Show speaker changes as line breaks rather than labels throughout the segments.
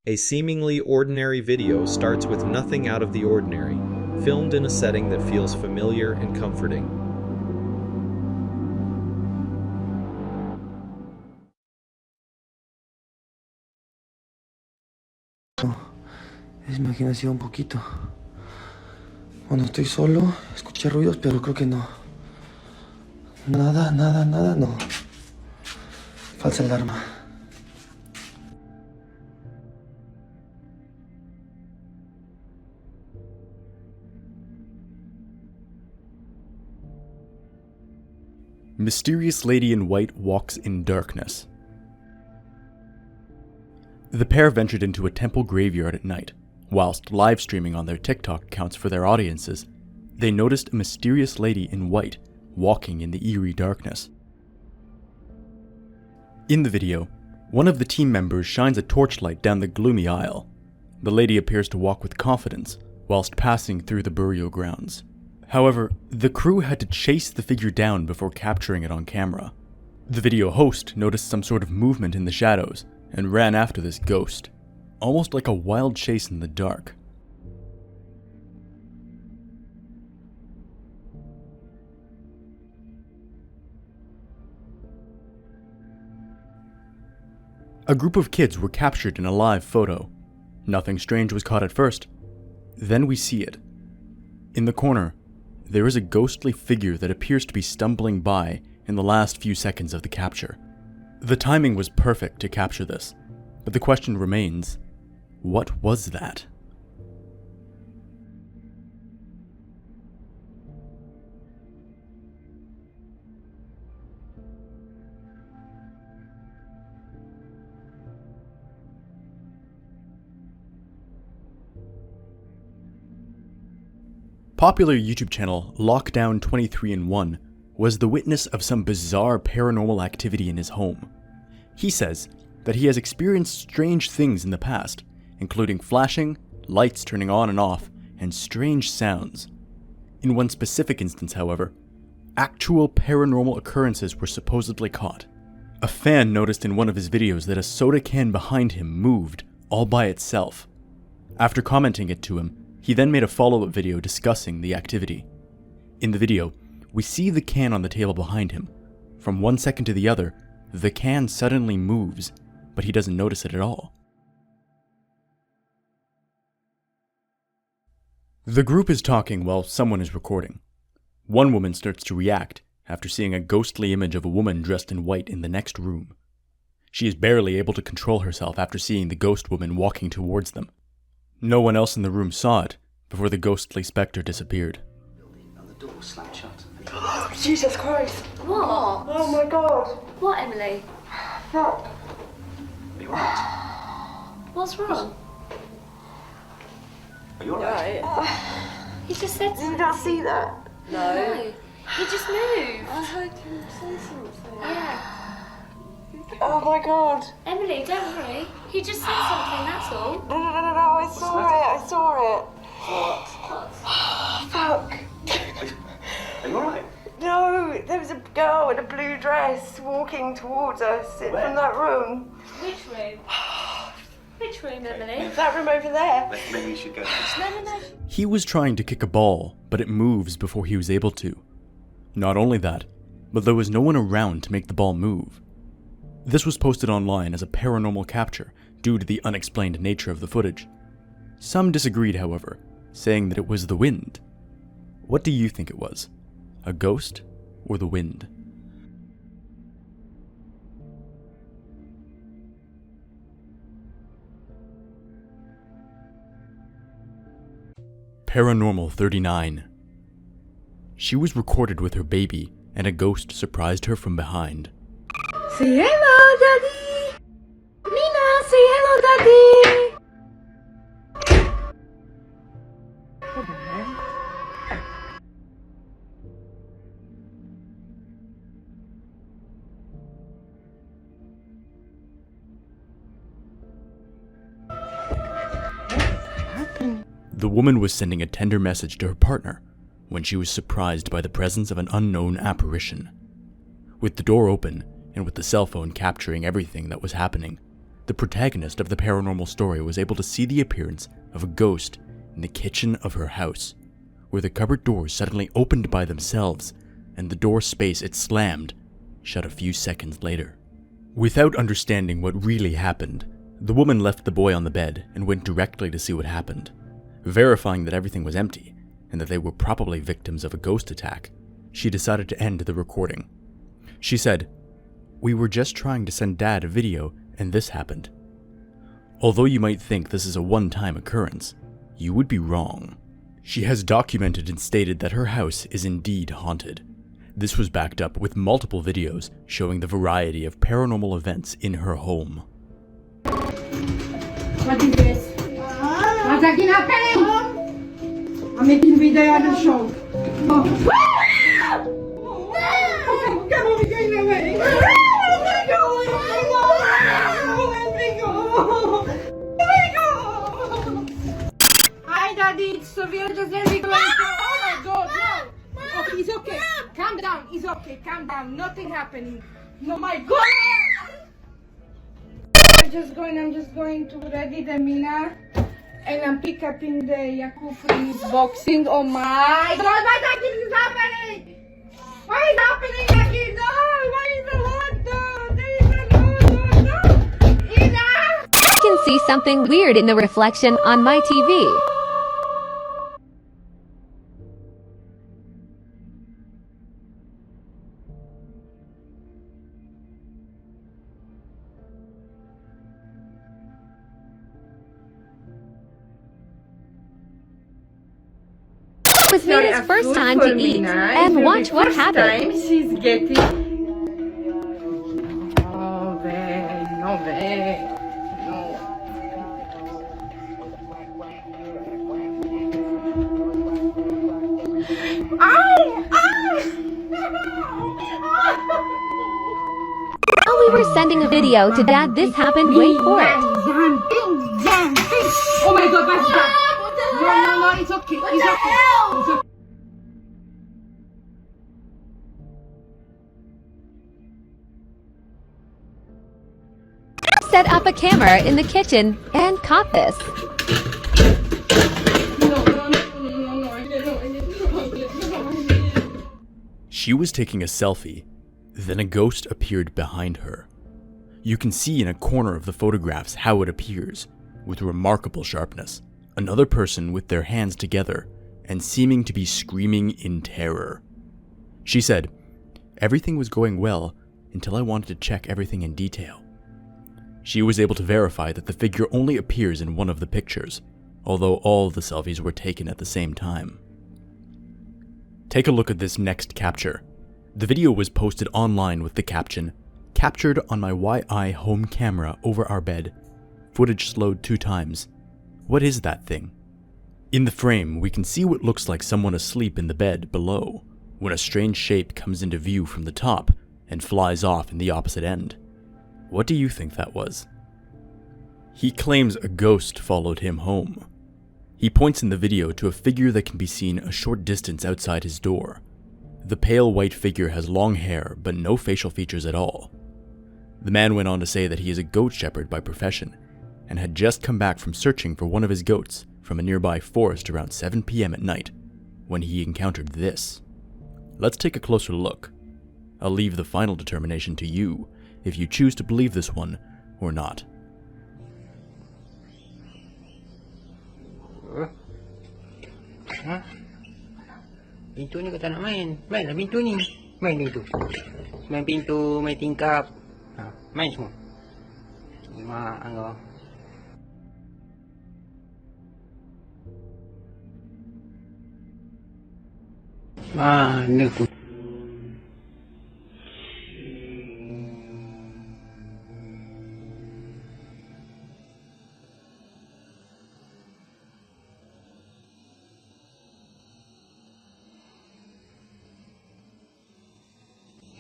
A seemingly ordinary video starts with nothing out of the ordinary, filmed in a setting that feels familiar and comforting.
Es imaginación un poquito. Cuando estoy solo, escuché ruidos, pero creo que no. Nada, no. Falsa alarma.
Mysterious lady in white walks in darkness. The pair ventured into a temple graveyard at night. Whilst live streaming on their TikTok accounts for their audiences, they noticed a mysterious lady in white walking in the eerie darkness. In the video, one of the team members shines a torchlight down the gloomy aisle. The lady appears to walk with confidence whilst passing through the burial grounds. However, the crew had to chase the figure down before capturing it on camera. The video host noticed some sort of movement in the shadows and ran after this ghost, almost like a wild chase in the dark. A group of kids were captured in a live photo. Nothing strange was caught at first. Then we see it. In the corner, there is a ghostly figure that appears to be stumbling by in the last few seconds of the capture. The timing was perfect to capture this, but the question remains, what was that? Popular YouTube channel Lockdown 23-in-1 was the witness of some bizarre paranormal activity in his home. He says that he has experienced strange things in the past, including flashing, lights turning on and off, and strange sounds. In one specific instance, however, actual paranormal occurrences were supposedly caught. A fan noticed in one of his videos that a soda can behind him moved all by itself. After commenting it to him, he then made a follow-up video discussing the activity. In the video, we see the can on the table behind him. From one second to the other, the can suddenly moves, but he doesn't notice it at all. The group is talking while someone is recording. One woman starts to react after seeing a ghostly image of a woman dressed in white in the next room. She is barely able to control herself after seeing the ghost woman walking towards them. No one else in the room saw it before the ghostly spectre disappeared.
And the door slammed shut.
Jesus Christ.
What?
Oh my God.
What, Emily?
Fuck.
Are you alright?
What's wrong?
Are you alright?
He just said
Did you not see that?
no. He just moved.
I heard him say something.
Yeah.
Oh my God.
Emily, don't worry. He just said something, that's all.
No, I saw it. Fuck.
Are you alright?
No, there was a girl in a blue dress walking towards us from that room.
Which room? Which room, Emily?
That room over there.
Maybe we should go.
No.
He was trying to kick a ball, but it moves before he was able to. Not only that, but there was no one around to make the ball move. This was posted online as a paranormal capture due to the unexplained nature of the footage. Some disagreed, however, saying that it was the wind. What do you think it was? A ghost or the wind? Paranormal 39. She was recorded with her baby, and a ghost surprised her from behind.
Say hello, Daddy! Nina, say hello, Daddy!
The woman was sending a tender message to her partner when she was surprised by the presence of an unknown apparition. With the door open, and with the cell phone capturing everything that was happening, the protagonist of the paranormal story was able to see the appearance of a ghost in the kitchen of her house, where the cupboard doors suddenly opened by themselves and the door space it slammed shut a few seconds later. Without understanding what really happened, the woman left the boy on the bed and went directly to see what happened. Verifying that everything was empty and that they were probably victims of a ghost attack, she decided to end the recording. She said, "We were just trying to send Dad a video and this happened." Although you might think this is a one-time occurrence, you would be wrong. She has documented and stated that her house is indeed haunted. This was backed up with multiple videos showing the variety of paranormal events in her home.
What is this? What's happening? I'm making video on the show. Oh. Come on, we're going away. Oh my God! Hi, Daddy. It's Sophia. Just let me go. Oh my God! No. Okay, it's okay. Calm down. It's okay. Calm down. Nothing happening. No, my God! I'm just going to ready the Mina. And I'm picking up in the Yaku from his boxing. Oh my God, what is happening? What is happening, Yaki? No, what is the lockdown? There is a lockdown. No, Ina!
I can see something weird in the reflection on my TV. It was Mina's first time to eat, and watch what happened.
She's getting... No way, no way, no. Ow!
While we were sending a video to Dad, this happened. Wait for it.
Oh my God, what's that? No, it's okay. It's okay. It's okay.
Set up a camera in the kitchen and caught this.
She was taking a selfie, then a ghost appeared behind her. You can see in a corner of the photographs how it appears, with remarkable sharpness. Another person with their hands together and seeming to be screaming in terror. She said, "Everything was going well until I wanted to check everything in detail." She was able to verify that the figure only appears in one of the pictures, although all the selfies were taken at the same time. Take a look at this next capture. The video was posted online with the caption, "Captured on my YI home camera over our bed. Footage slowed 2 times. What is that thing?" In the frame, we can see what looks like someone asleep in the bed below, when a strange shape comes into view from the top and flies off in the opposite end. What do you think that was? He claims a ghost followed him home. He points in the video to a figure that can be seen a short distance outside his door. The pale white figure has long hair but no facial features at all. The man went on to say that he is a goat shepherd by profession and had just come back from searching for one of his goats from a nearby forest around 7 p.m. at night when he encountered this. Let's take a closer look. I'll leave the final determination to you if you choose to believe this one or not.
Hah? Pintu ni kau tak nak main. Main lah pintu ni. Main pintu. Main pintu, main tingkap. Ha, main semua. Mak kau. Mana ku?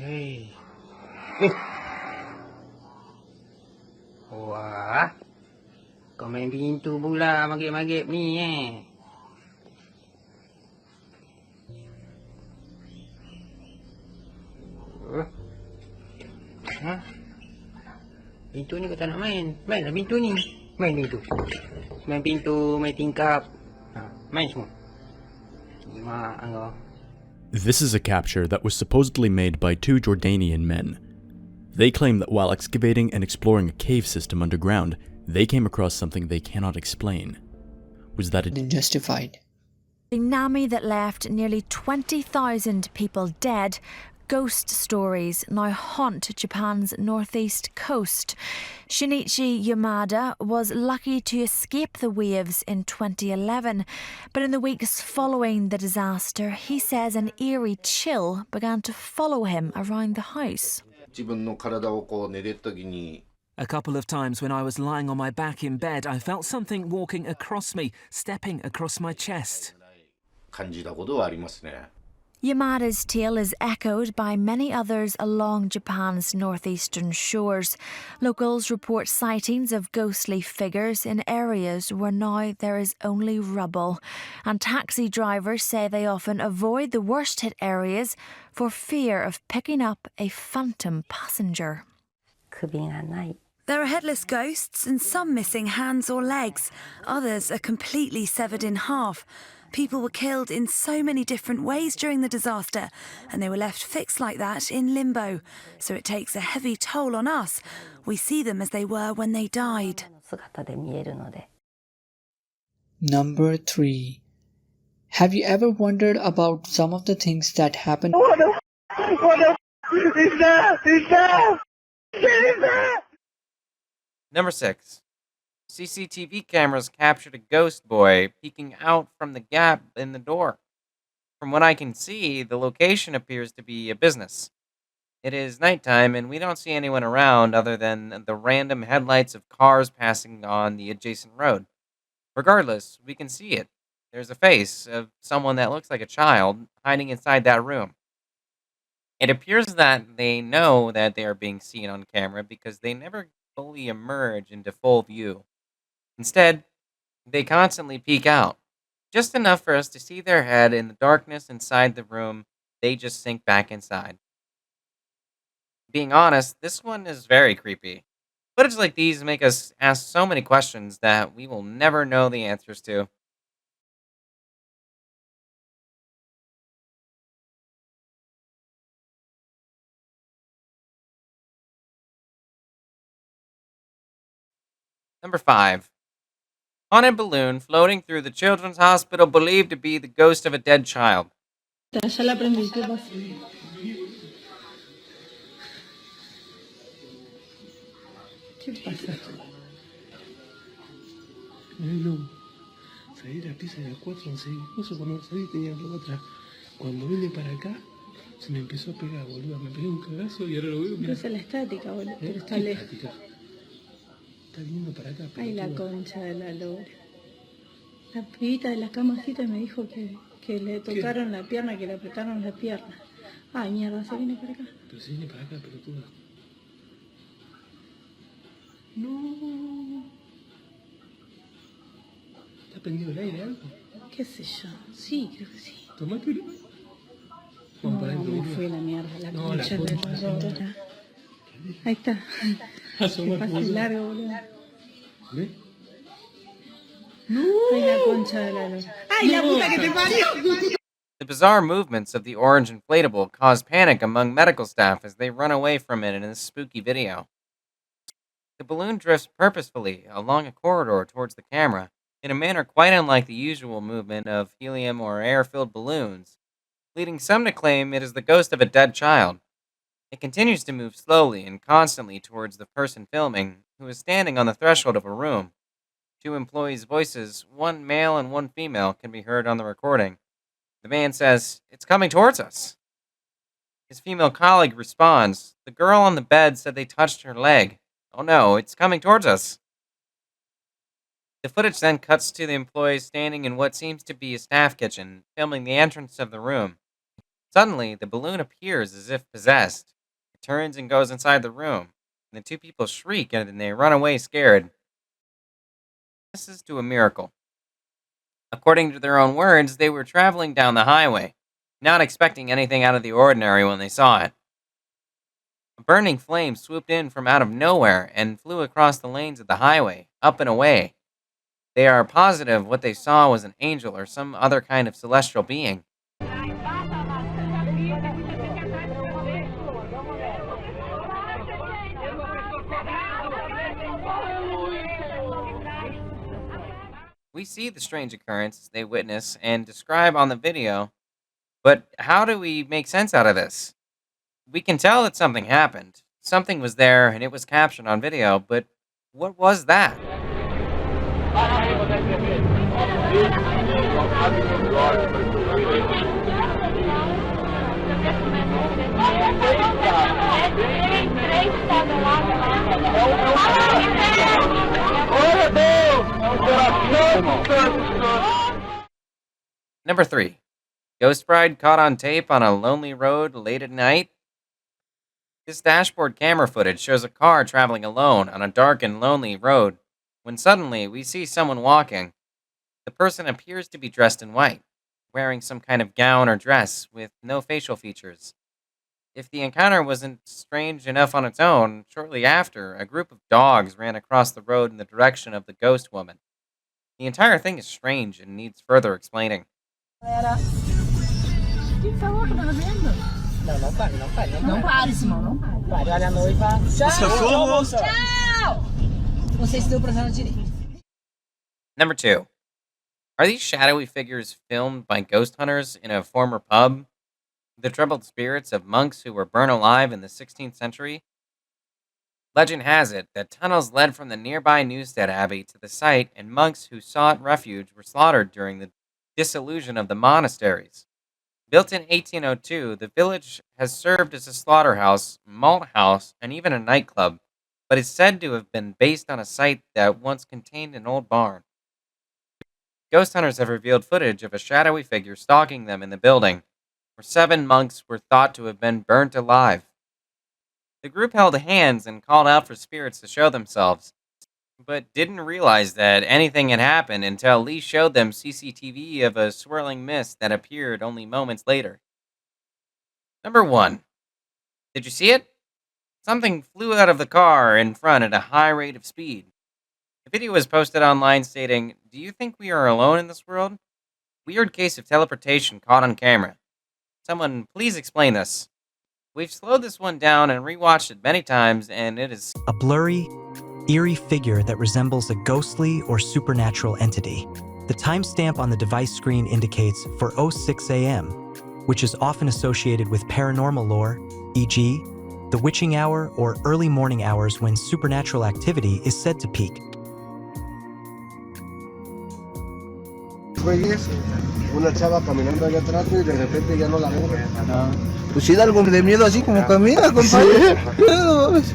Hei. Wah. Kau main pintu pula maghrib-maghrib ni Ha? pintu ni kau tak nak main. Mainlah pintu ni. Main pintu. Main pintu, main tingkap. Main semua. Mak kau.
This is a capture that was supposedly made by two Jordanian men. They claim that while excavating and exploring a cave system underground, they came across something they cannot explain. Was that
justified?
A tsunami that left nearly 20,000 people dead. Ghost stories now haunt Japan's northeast coast. Shinichi Yamada was lucky to escape the waves in 2011, but in the weeks following the disaster, he says an eerie chill began to follow him around the house.
A couple of times when I was lying on my back in bed, I felt something walking across me, stepping across my chest.
Yamada's tale is echoed by many others along Japan's northeastern shores. Locals report sightings of ghostly figures in areas where now there is only rubble. And taxi drivers say they often avoid the worst hit areas for fear of picking up a phantom passenger.
There are headless ghosts and some missing hands or legs. Others are completely severed in half. People were killed in so many different ways during the disaster, and they were left fixed like that in limbo. So it takes a heavy toll on us. We see them as they were when they died.
Number 3. Have you ever wondered about some of the things that happen?
Number 6. CCTV cameras captured a ghost boy peeking out from the gap in the door. From what I can see, the location appears to be a business. It is nighttime and we don't see anyone around other than the random headlights of cars passing on the adjacent road. Regardless, we can see it. There's a face of someone that looks like a child hiding inside that room. It appears that they know that they are being seen on camera because they never fully emerge into full view. Instead, they constantly peek out, just enough for us to see their head in the darkness inside the room. They just sink back inside. Being honest, this one is very creepy. Footage like these make us ask so many questions that we will never know the answers to. Number 5. Haunted balloon floating through the children's hospital believed to be the ghost of a dead child.
Ya la aprendí, ¿qué pasa? ¿Qué pasa?
No, salí de la pieza de la 4, no sé cuando salí tenía algo atrás. Cuando vine para acá, se me empezó a pegar, boludo. Me pegué un cagazo y ahora lo veo.
Pero es la estática, boludo. Pero está
¿Qué
lejos.
estática? Está viniendo para acá.
Ay, la concha de la lora. La pibita de la camacita me dijo que le tocaron la pierna, que le apretaron la pierna. Ay, mierda, se viene para acá.
Pero se viene para acá, pelotuda. No. ¿Está prendido el aire algo?
¿Qué sé yo? Sí, creo que sí.
Tomátelo.
No,
Vamos para adentro.
me fue la mierda, la
No, la
concha de
concha,
la lora. Ahí está. Que pase largo, boludo.
¿Ves?
Ay, la concha de la lora. Ay, la puta que te parió.
The bizarre movements of the orange inflatable cause panic among medical staff as they run away from it in this spooky video. The balloon drifts purposefully along a corridor towards the camera in a manner quite unlike the usual movement of helium or air-filled balloons, leading some to claim it is the ghost of a dead child. It continues to move slowly and constantly towards the person filming, who is standing on the threshold of a room. 2 employees' voices, one male and one female, can be heard on the recording. The man says, "It's coming towards us." His female colleague responds, "The girl on the bed said they touched her leg. Oh no, it's coming towards us." The footage then cuts to the employees standing in what seems to be a staff kitchen, filming the entrance of the room. Suddenly, the balloon appears as if possessed. It turns and goes inside the room, and the 2 people shriek and they run away scared. This is to a miracle. According to their own words, they were traveling down the highway, not expecting anything out of the ordinary when they saw it. A burning flame swooped in from out of nowhere and flew across the lanes of the highway, up and away. They are positive what they saw was an angel or some other kind of celestial being. We see the strange occurrence they witness and describe on the video, but how do we make sense out of this? We can tell that something happened. Something was there and it was captured on video, but what was that? Number 3. Ghost bride caught on tape on a lonely road late at night. This dashboard camera footage shows a car traveling alone on a dark and lonely road when suddenly we see someone walking. The person appears to be dressed in white, wearing some kind of gown or dress with no facial features. If the encounter wasn't strange enough on its own, shortly after, a group of dogs ran across the road in the direction of the ghost woman. The entire thing is strange and needs further explaining. Number 2. Are these shadowy figures filmed by ghost hunters in a former pub? The troubled spirits of monks who were burned alive in the 16th century? Legend has it that tunnels led from the nearby Newstead Abbey to the site, and monks who sought refuge were slaughtered during the dissolution of the monasteries. Built in 1802, the village has served as a slaughterhouse, malt house, and even a nightclub, but is said to have been based on a site that once contained an old barn. Ghost hunters have revealed footage of a shadowy figure stalking them in the building, where 7 monks were thought to have been burnt alive. The group held hands and called out for spirits to show themselves, but didn't realize that anything had happened until Lee showed them CCTV of a swirling mist that appeared only moments later. Number 1. Did you see it? Something flew out of the car in front at a high rate of speed. The video was posted online stating, "Do you think we are alone in this world? Weird case of teleportation caught on camera. Someone please explain this." We've slowed this one down and rewatched it many times, and it is
a blurry, eerie figure that resembles a ghostly or supernatural entity. The timestamp on the device screen indicates 4:06 a.m., which is often associated with paranormal lore, e.g., the witching hour or early morning hours when supernatural activity is said to peak.
Güeyes, una chava caminando allá atrás y de repente ya no la veo. Pues sí da algo de miedo así como camina, compadre. Sí.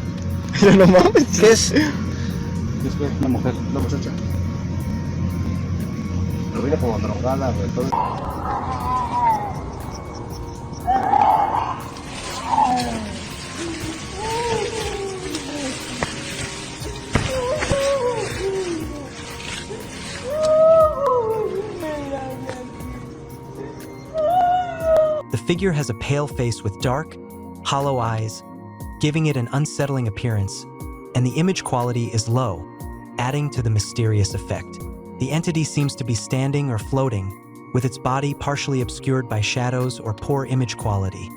No mames. ¿Qué es? Es una mujer, una muchacha. Pero viene como drogada, güey. Entonces...
The figure has a pale face with dark, hollow eyes, giving it an unsettling appearance, and the image quality is low, adding to the mysterious effect. The entity seems to be standing or floating, with its body partially obscured by shadows or poor image quality,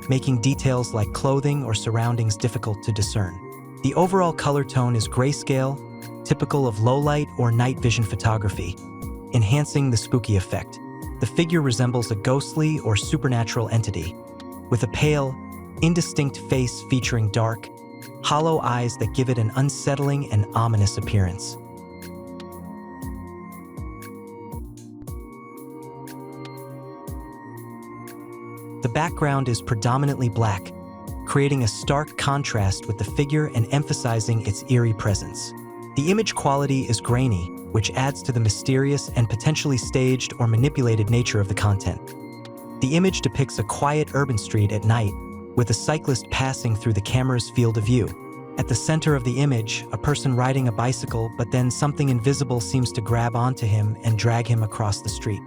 making details like clothing or surroundings difficult to discern. The overall color tone is grayscale, typical of low-light or night vision photography, enhancing the spooky effect. The figure resembles a ghostly or supernatural entity, with a pale, indistinct face featuring dark, hollow eyes that give it an unsettling and ominous appearance. The background is predominantly black, creating a stark contrast with the figure and emphasizing its eerie presence. The image quality is grainy, which adds to the mysterious and potentially staged or manipulated nature of the content. The image depicts a quiet urban street at night, with a cyclist passing through the camera's field of view. At the center of the image, a person riding a bicycle, but then something invisible seems to grab onto him and drag him across the street.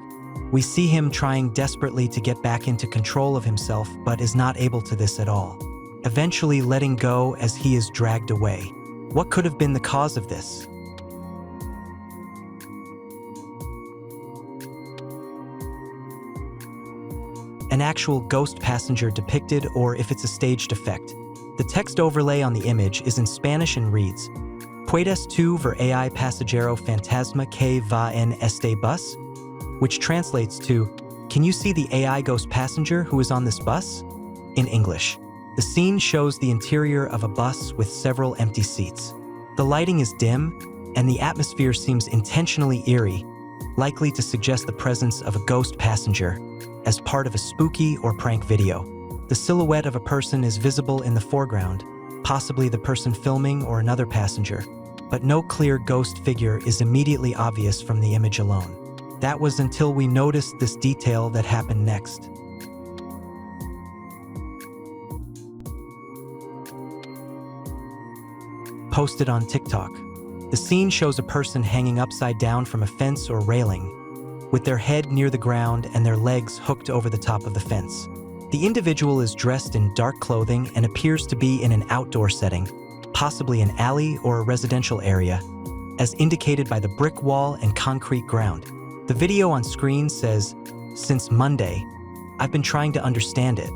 We see him trying desperately to get back into control of himself, but is not able to this at all. eventually letting go as he is dragged away. What could have been the cause of this? An actual ghost passenger depicted, or if it's a staged effect. The text overlay on the image is in Spanish and reads, "Puedes tú ver AI pasajero fantasma que va en este bus?" which translates to, "Can you see the AI ghost passenger who is on this bus?" in English. The scene shows the interior of a bus with several empty seats. The lighting is dim, and the atmosphere seems intentionally eerie, likely to suggest the presence of a ghost passenger as part of a spooky or prank video. The silhouette of a person is visible in the foreground, possibly the person filming or another passenger, but no clear ghost figure is immediately obvious from the image alone. That was until we noticed this detail that happened next. Posted on TikTok. The scene shows a person hanging upside down from a fence or railing, with their head near the ground and their legs hooked over the top of the fence. The individual is dressed in dark clothing and appears to be in an outdoor setting, possibly an alley or a residential area, as indicated by the brick wall and concrete ground. The video on screen says, "Since Monday, I've been trying to understand it.